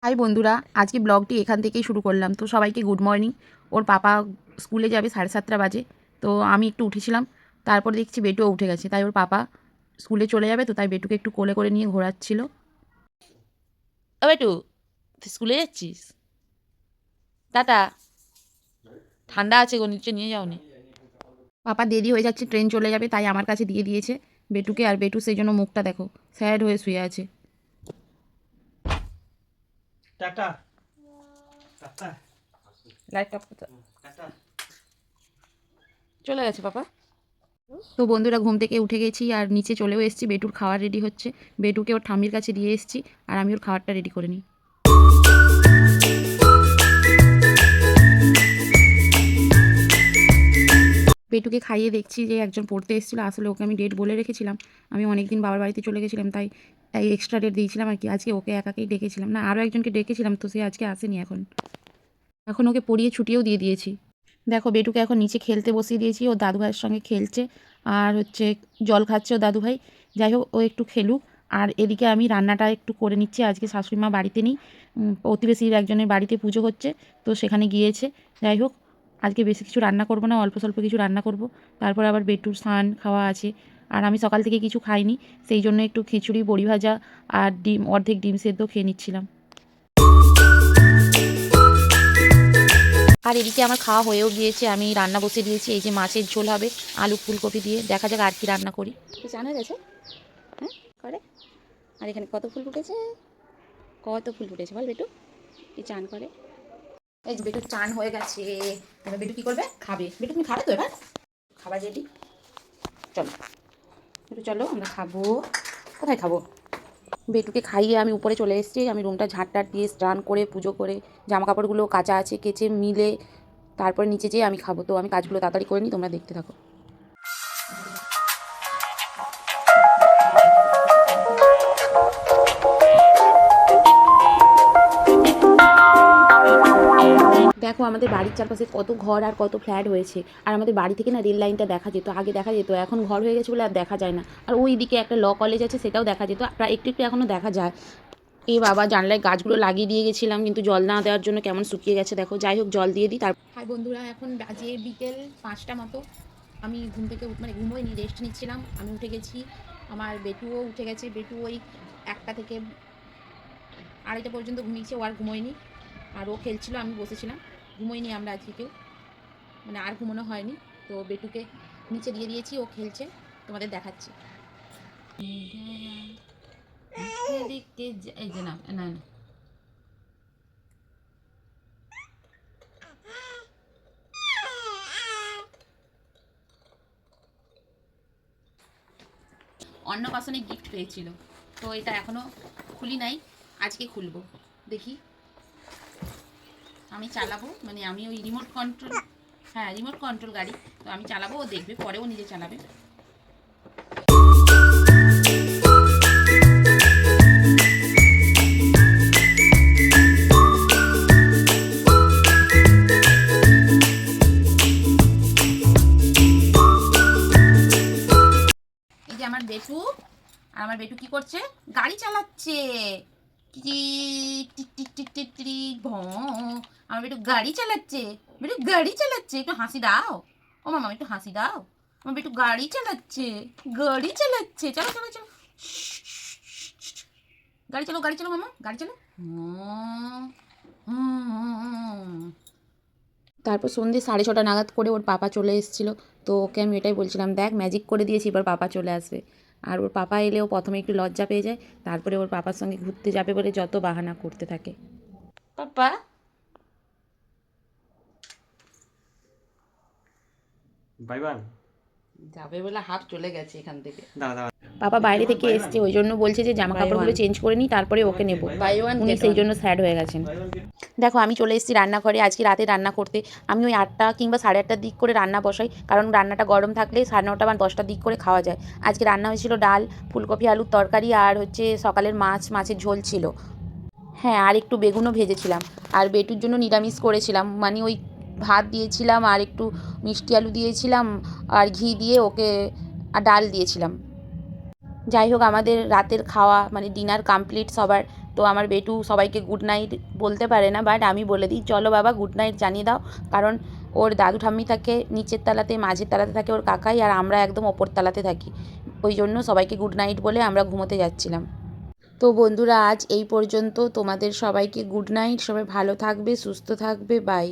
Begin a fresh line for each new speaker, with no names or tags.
High বন্ধুরা, আজকে ব্লগটি এখান থেকেই শুরু করলাম। তো সবাইকে গুড মর্নিং। ওর পাপা স্কুলে যাবে 7:30 বাজে। তো আমি একটু উঠেছিলাম, তারপর দেখছি বেটুও উঠে গেছে। তাই ওর পাপা স্কুলে চলে যাবে, তো তাই বেটুকে একটু কোলে করে নিয়ে ঘোরাচ্ছিল। ও বেটু, তুই স্কুলে যাচ্ছিস? টাটা। ঠান্ডা আছে গো, নিচে নিয়ে যাওনি। পাপা দেরি হয়ে যাচ্ছে, ট্রেন চলে যাবে, তাই আমার কাছে দিয়ে দিয়েছে বেটুকে। আর বেটু সেই জন্য মুখটা দেখো, স্যাড হয়ে শুয়ে আছে।
টাটা টাটা
লাইটটা চলে গেছে পাপা। তো বন্ধুরা, ঘুম থেকে উঠে গেছি আর নিচে চলেও এসেছি। বেটুর খাওয়ার রেডি হচ্ছে। বেটুকে ওর ঠাম্মির কাছে দিয়ে এসেছি আর আমি ওর খাবারটা রেডি করে নিই। বেটুকে খাইয়ে দেখছি যে একজন পড়তে এসেছিলো। আসলে ওকে আমি ডেট বলে রেখেছিলাম। আমি অনেক দিন বাবার বাড়িতে চলে গেছিলাম, তাই এক্সট্রা ডেট দিয়েছিলাম আর কি। আজকে ওকে একাকেই ডেকেছিলাম, না আরও একজনকে ডেকেছিলাম, তো সে আজকে আসেনি। এখন ওকে পড়িয়ে ছুটিও দিয়ে দিয়েছি। দেখো বেটুকে এখন নিচে খেলতে বসিয়ে দিয়েছি। ও দাদু ভাইয়ের সঙ্গে খেলছে আর জল খাচ্ছে ও দাদু ভাই। যাই হোক, ও একটু খেলুক। আর এদিকে আমি রান্নাটা একটু করে নিচ্ছি। আজকে শাশুড়ি মা বাড়িতে নেই, প্রতিবেশীর একজনের বাড়িতে পুজো হচ্ছে, তো সেখানে গিয়েছে। যাই হোক, আজকে বেশি কিছু রান্না করব না, অল্প স্বল্প কিছু রান্না করব। তারপর আবার বেটুর স্নান খাওয়া আছে। আর আমি সকাল থেকে কিছু খাইনি, সেই জন্য একটু খিচুড়ি, বড়ি ভাজা আর অর্ধেক ডিম সেদ্ধ খেয়ে নিচ্ছিলাম। আর এদিকে আমার খাওয়া হয়েও গিয়েছে। আমি রান্না বসিয়ে দিয়েছি। এই যে মাছের ঝোল হবে আলু ফুলকপি দিয়ে। দেখা যাক আর কি রান্না করি। চান হয়ে গেছে? হ্যাঁ করে। আর এখানে কত ফুল ফুটেছে, কত ফুল ফুটেছে বল বেটু, কি চান করে। এই যে বেটু চান হয়ে গেছে। এবার বেটু কি করবে? খাবে। বেটু তুমি খাবে তো এবার? খাবার রেডি, চলো বেটু চলো আমরা খাবো। কোথায় খাবো? বেটুকে খাইয়ে আমি উপরে চলে এসেছি। আমি রুমটা ঝাঁটটাট দিয়ে স্নান করে পুজো করে জামা কাপড়গুলো কাচা আছে, কেচে মিলে তারপরে নিচে যেয়ে আমি খাবো। তো আমি কাজগুলো তাড়াতাড়ি করে নিই, তোমরা দেখতে থাকো। দেখো আমাদের বাড়ির চারপাশে কত ঘর আর কত ফ্ল্যাট হয়েছে। আর আমাদের বাড়ি থেকে না রেল লাইনটা দেখা যেত, আগে দেখা যেত। এখন ঘর হয়ে গেছে বলে আর দেখা যায় না। আর ওই দিকে একটা ল কলেজ আছে, সেটাও দেখা যেত, প্রায় একটু একটু এখনও দেখা যায়। এ বাবা, জানলায় গাছগুলো লাগিয়ে দিয়ে গেছিলাম, কিন্তু জল না দেওয়ার জন্য কেমন শুকিয়ে গেছে দেখো। যাই হোক, জল দিয়ে দিই। হাই বন্ধুরা, এখন বাজে বিকেল 5টা মতো। আমি ঘুম থেকে ঘুমোইনি, রেস্ট নিচ্ছিলাম। আমি উঠে গেছি, আমার বেটুও উঠে গেছে। বেটু ওই 1টা থেকে 2:30 পর্যন্ত ঘুমিয়েছে, ও আর ঘুমোয়নি। আর ও খেলছিল, আমি বসেছিলাম। ঘুমোইনি আমরা আজকে কেউ, আর ঘুমোনো হয়নি। তো বেটুকে নিচে দিয়ে দিয়েছি, ও খেলছে, তোমাদের দেখাচ্ছি। এই যে না না না, অন্নপ্রাশনে গিফট পেয়েছিল, তো এটা এখনও খুলি নাই, আজকে খুলবো। দেখি, আমি চালাবো, আমি ওই রিমোট কন্ট্রোল, হ্যাঁ রিমোট কন্ট্রোল গাড়ি। তো আমি চালাবো, ও দেখবে, পরেও নিজে চালাবে। এই যে আমার বেটু, আর আমার বেটু কি করছে? গাড়ি চালাচ্ছে। টিক টিক টিক টিক টিক টিক ভঁ। আমার বেটু গাড়ি চালাচ্ছে, বেটু গাড়ি চালাচ্ছে। একটু হাসি দাও ও মামা, একটু হাসি দাও। আমার বেটু গাড়ি চালাচ্ছে, গাড়ি চালাচ্ছে। চলো চলো চলো, গাড়ি চালো, গাড়ি চালো মামা, গাড়ি চালো। তারপর সন্ধ্যে 6:30 নাগাদ করে ওর পাপা চলে এসেছিলো। তো ওকে আমি এটাই বলছিলাম, দেখ ম্যাজিক করে দিয়েছি, এবার পাপা চলে আসবে। আর ওর পাপা এলেও প্রথমে একটু লজ্জা পেয়ে যায়, তারপরে ওর পাপার সঙ্গে ঘুরতে যাবে বলে যত বাহানা করতে থাকে। পাপা
বাই বাই
যাবে বলে হাফ চলে গেছে এখান থেকে।
দাঁড়া দাঁড়া
পাপা বাইরে থেকে এসছে, ওই জন্য বলছে যে জামা কাপড়গুলো চেঞ্জ করে নিই, তারপরে ওকে নেবো। উনি সেই জন্য স্যাড হয়ে গেছেন। দেখো আমি চলে এসেছি রান্নাঘরে, আজকে রাতে রান্না করতে। আমি ওই 8টা কিংবা 8:30টার দিক করে রান্না বসাই, কারণ রান্নাটা গরম থাকলে 9:30 বা 10টার দিক করে খাওয়া যায়। আজকে রান্না হয়েছিল ডাল, ফুলকপি আলুর তরকারি, আর সকালের মাছের ঝোল ছিল। হ্যাঁ, আর একটু বেগুনও ভেজেছিলাম। আর বেটুর জন্য নিরামিষ করেছিলাম, ওই ভাত দিয়েছিলাম আর একটু মিষ্টি আলু দিয়েছিলাম আর ঘি দিয়ে ওকে, আর ডাল দিয়েছিলাম। যাই হোক, আমাদের রাতের খাওয়া ডিনার কমপ্লিট সবার। তো আমার বেটু সবাইকে গুড নাইট বলতে পারে না, বাট আমি বলে দিই, চলো বাবা গুড নাইট জানিয়ে দাও। কারণ ওর দাদু ঠাম্মি থাকে নিচের তলাতে, মাঝের তলাতে থাকে ওর কাকাই, আর আমরা একদম ওপর তলাতে থাকি। ওই জন্য সবাইকে গুড নাইট বলে আমরা ঘুমোতে যাচ্ছিলাম। তো বন্ধুরা আজ এই পর্যন্ত, তোমাদের সবাইকে গুড নাইট, সবাই ভালো থাকবে, সুস্থ থাকবে, বাই।